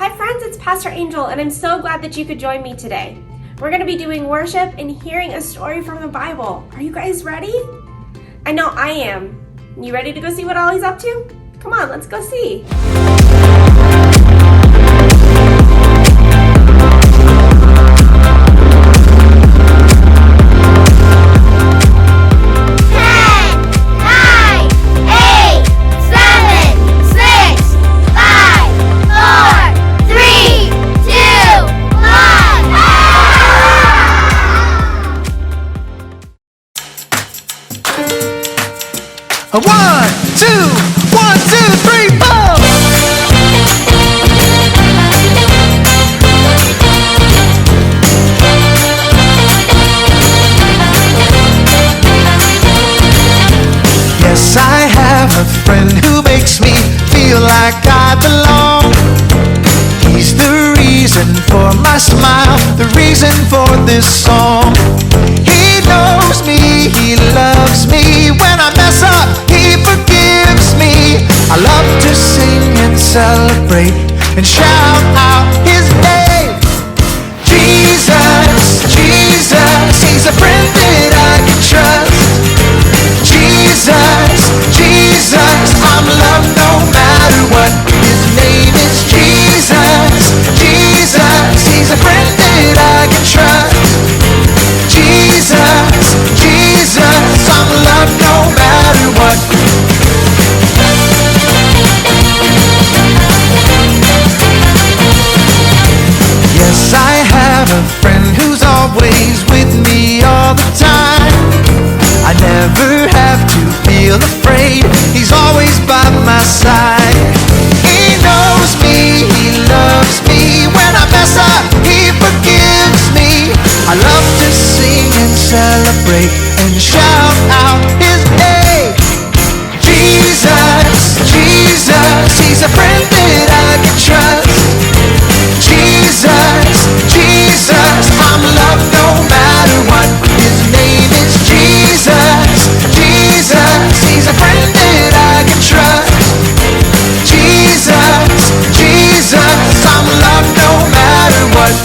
Hi friends, it's Pastor Angel, and I'm so glad that you could join me today. We're going to be doing worship and hearing a story from the Bible. Are you guys ready? I know I am. You ready to go see what Ollie's up to? Come on, let's go see. One, two, 3, 4. Yes, I have a friend who makes me feel like I belong. He's the reason for my smile, the reason for this song. He knows me, he loves me. When I mess up, he forgives me. I love to sing and celebrate and shout out his name. Jesus, Jesus, he's a friend that I can trust. Jesus, Jesus, I'm loved no matter what. His name is Jesus, Jesus, he's a friend that I can trust. Jesus, Jesus, I'm loved no matter what. Yes, I have a friend who's always with me all the time. I never have to feel afraid, he's always by my side. He knows me, he loves me. When I mess up, he forgives me. I love to sing and celebrate and shout out his name. Jesus, Jesus, he's a friend that I can trust. Jesus, Jesus, I'm loved no matter what. His name is Jesus, Jesus, he's a friend that I can trust. Jesus, Jesus, I'm loved no matter what.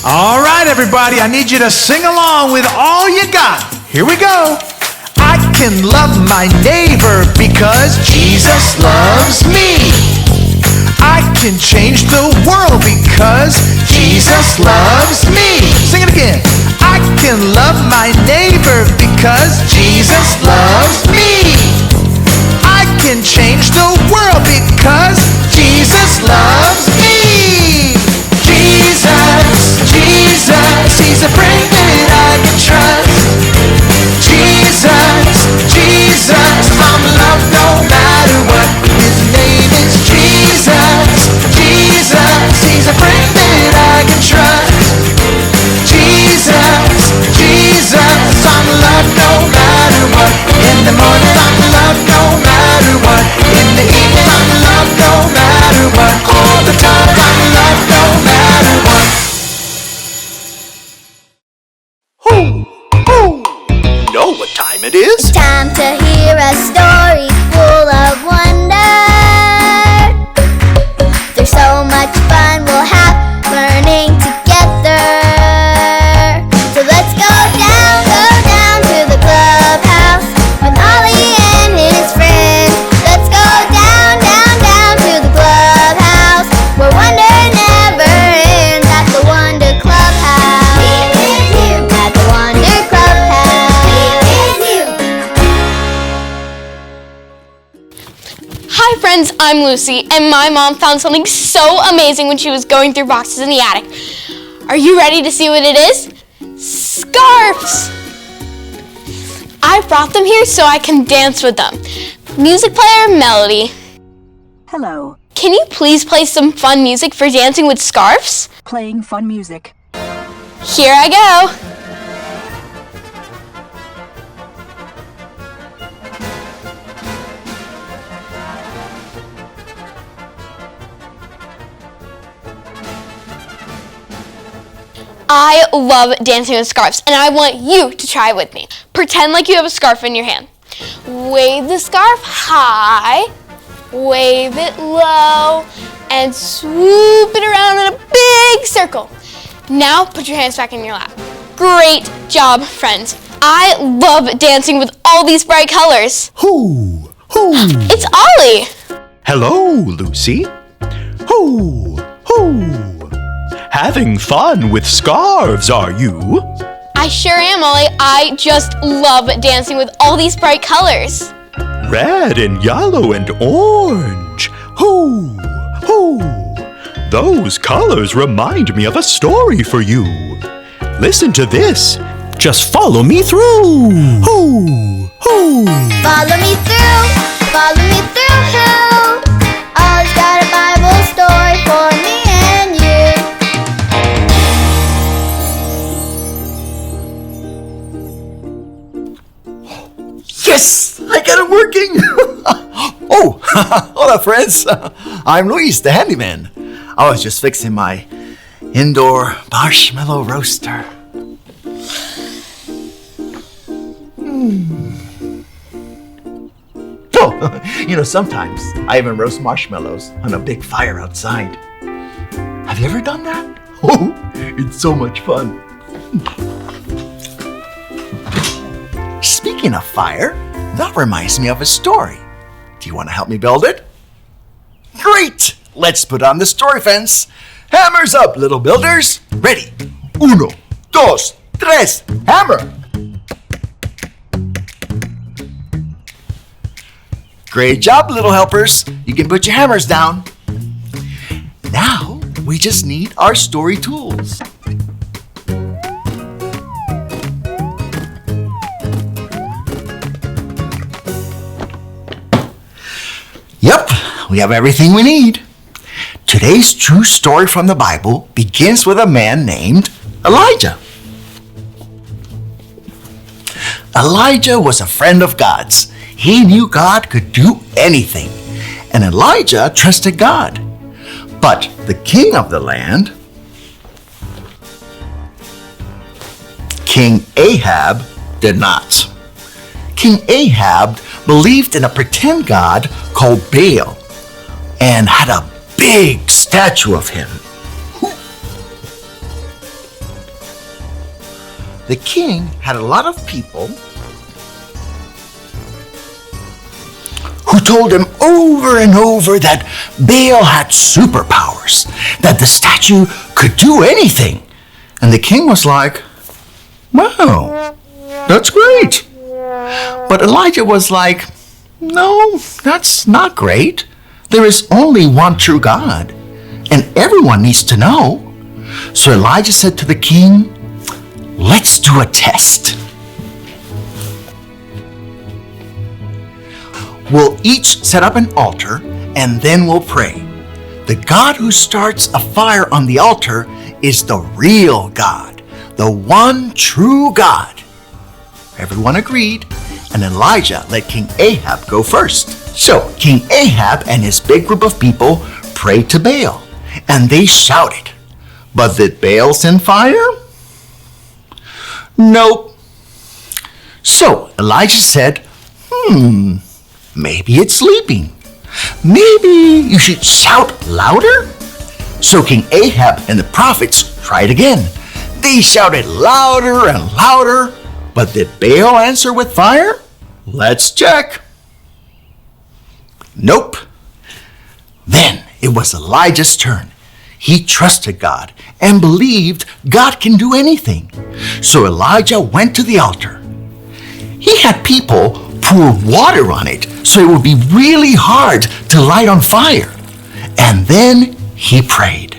All right, everybody, I need you to sing along with all you got. Here we go. I can love my neighbor because Jesus loves me. I can change the world because Jesus loves me. Sing it again. I can love my neighbor because Jesus loves me. I can change the world because Jesus loves me. Jesus, Jesus, he's a friend that I can trust. Jesus, Jesus, I'm loved no matter what. His name is Jesus, Jesus, he's a friend that I can trust. Jesus, Jesus, I'm loved no matter what. In the morning I'm loved no matter what. In the evening I'm loved no matter what. All the time I'm loved no matter what. Know what time it is? It's time to hear a story full of wonder. There's so much fun we'll have learning together. So let's go down to the clubhouse with Ollie and his friends. Let's go down to the clubhouse where wonder never ends at the Wonder Clubhouse. At the Wonder Clubhouse. Hi friends, I'm Lucy, and my mom found something so amazing when she was going through boxes in the attic. Are you ready to see what it is? Scarves! I brought them here so I can dance with them. Music player, Melody. Hello. Can you please play some fun music for dancing with scarves? Playing fun music. Here I go. I love dancing with scarves, and I want you to try with me. Pretend like you have a scarf in your hand. Wave the scarf high, wave it low, and swoop it around in a big circle. Now put your hands back in your lap. Great job, friends. I love dancing with all these bright colors. Who? It's Ollie. Hello, Lucy. Who? Having fun with scarves, are you? I sure am, Ollie. I just love dancing with all these bright colors. Red and yellow and orange. Who? Those colors remind me of a story for you. Listen to this. Just follow me through. Who? Follow me through, follow me through. Ollie's got a Bible story for me and you. Yes! I got it working! Oh, hola friends! I'm Luis, the handyman. I was just fixing my indoor marshmallow roaster. Oh, sometimes I even roast marshmallows on a big fire outside. Have you ever done that? Oh, it's so much fun. Speaking of fire, that reminds me of a story. Do you want to help me build it? Great! Let's put on the story fence. Hammers up, little builders. Ready? Uno, dos, tres, hammer! Great job, little helpers. You can put your hammers down. Now, we just need our story tools. Yep, we have everything we need. Today's true story from the Bible begins with a man named Elijah. Elijah was a friend of God's. He knew God could do anything, and Elijah trusted God. But the king of the land, King Ahab, did not. King Ahab believed in a pretend god called Baal and had a big statue of him. The king had a lot of people who told him over and over that Baal had superpowers, that the statue could do anything. And the king was like, wow, that's great. But Elijah was like, no, that's not great. There is only one true God, and everyone needs to know. So Elijah said to the king, let's do a test. We'll each set up an altar, and then we'll pray. The God who starts a fire on the altar is the real God, the one true God. Everyone agreed, and Elijah let King Ahab go first. So King Ahab and his big group of people prayed to Baal, and they shouted. But did Baal send fire? Nope. So Elijah said, maybe it's sleeping. Maybe you should shout louder? So King Ahab and the prophets tried again. They shouted louder and louder, but did Baal answer with fire? Let's check. Nope. Then it was Elijah's turn. He trusted God and believed God can do anything. So Elijah went to the altar. He had people pour water on it so it would be really hard to light on fire. And then he prayed,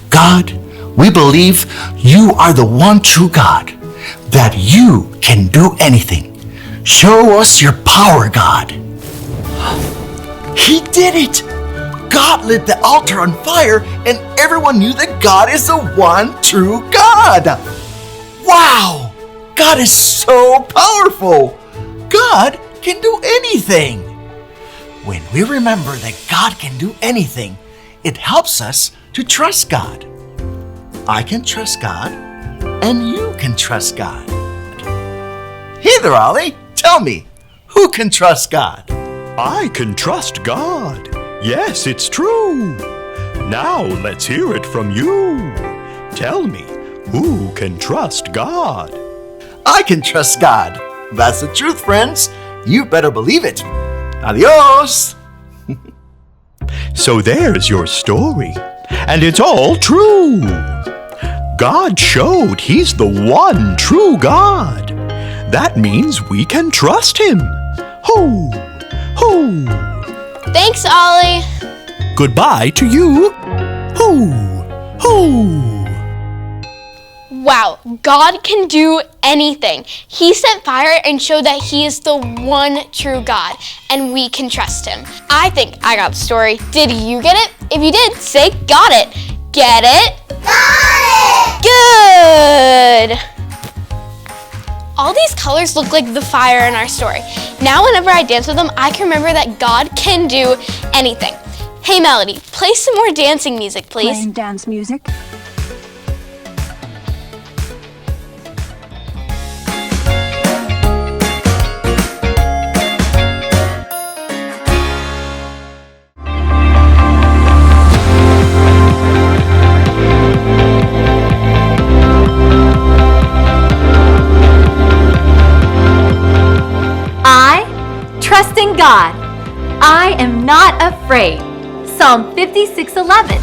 God, we believe you are the one true God, that you can do anything. Show us your power, God. He did it! God lit the altar on fire, and everyone knew that God is the one true God. Wow! God is so powerful! God can do anything! When we remember that God can do anything, it helps us to trust God. I can trust God, and you can trust God. Hey there, Ollie. Tell me, Who can trust God? I can trust God. Yes, it's true. Now let's hear it from you. Tell me, who can trust God? I can trust God. That's the truth, friends. You better believe it. Adios. So there's your story, and it's all true. God showed He's the one true God. That means we can trust Him. Ho! Ho! Thanks, Ollie. Goodbye to you. Ho! Ho! Wow, God can do anything. He sent fire and showed that He is the one true God, and we can trust Him. I think I got the story. Did you get it? If you did, say got it. Get it? Got it! Good! All these colors look like the fire in our story. Now whenever I dance with them, I can remember that God can do anything. Hey Melody, play some more dancing music, please. Playing dance music. Trust in God. I am not afraid. Psalm 56:11.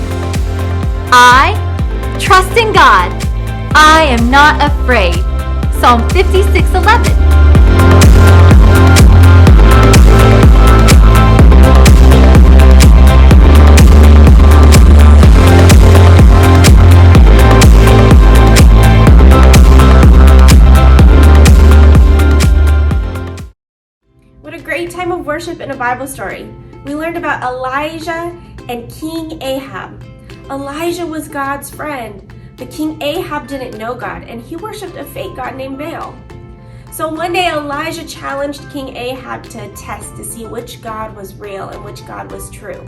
I trust in God. I am not afraid. Psalm 56:11. What a great time of worship in a Bible story. We learned about Elijah and King Ahab. Elijah was God's friend, but King Ahab didn't know God, and he worshipped a fake god named Baal. So one day Elijah challenged King Ahab to a test to see which God was real and which God was true.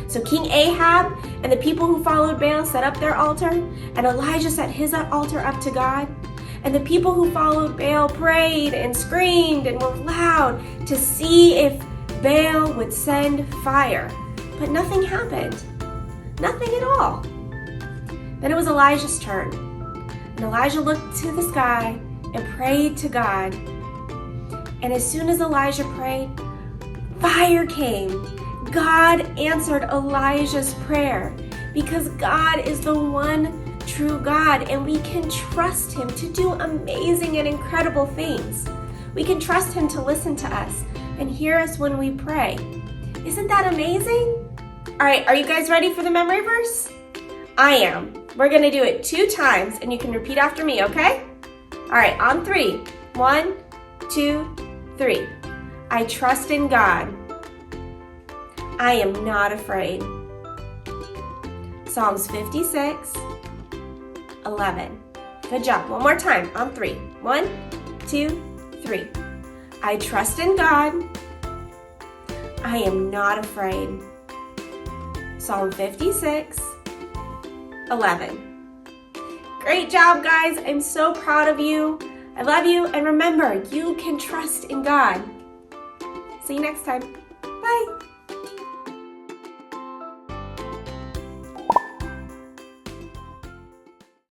So King Ahab and the people who followed Baal set up their altar, and Elijah set his altar up to God. And the people who followed Baal prayed and screamed and were loud to see if Baal would send fire. But nothing happened. Nothing at all. Then it was Elijah's turn. And Elijah looked to the sky and prayed to God. And as soon as Elijah prayed, fire came. God answered Elijah's prayer because God is the one true God, and we can trust Him to do amazing and incredible things. We can trust Him to listen to us and hear us when we pray. Isn't that amazing? All right, are you guys ready for the memory verse? I am. We're gonna do it 2 times, and you can repeat after me, okay? All right, on 3. 1, 2, 3. I trust in God. I am not afraid. Psalms 56:11. Good job. One more time on 3. 1, 2, 3. I trust in God. I am not afraid. Psalm 56:11. Great job, guys. I'm so proud of you. I love you. And remember, you can trust in God. See you next time. Bye.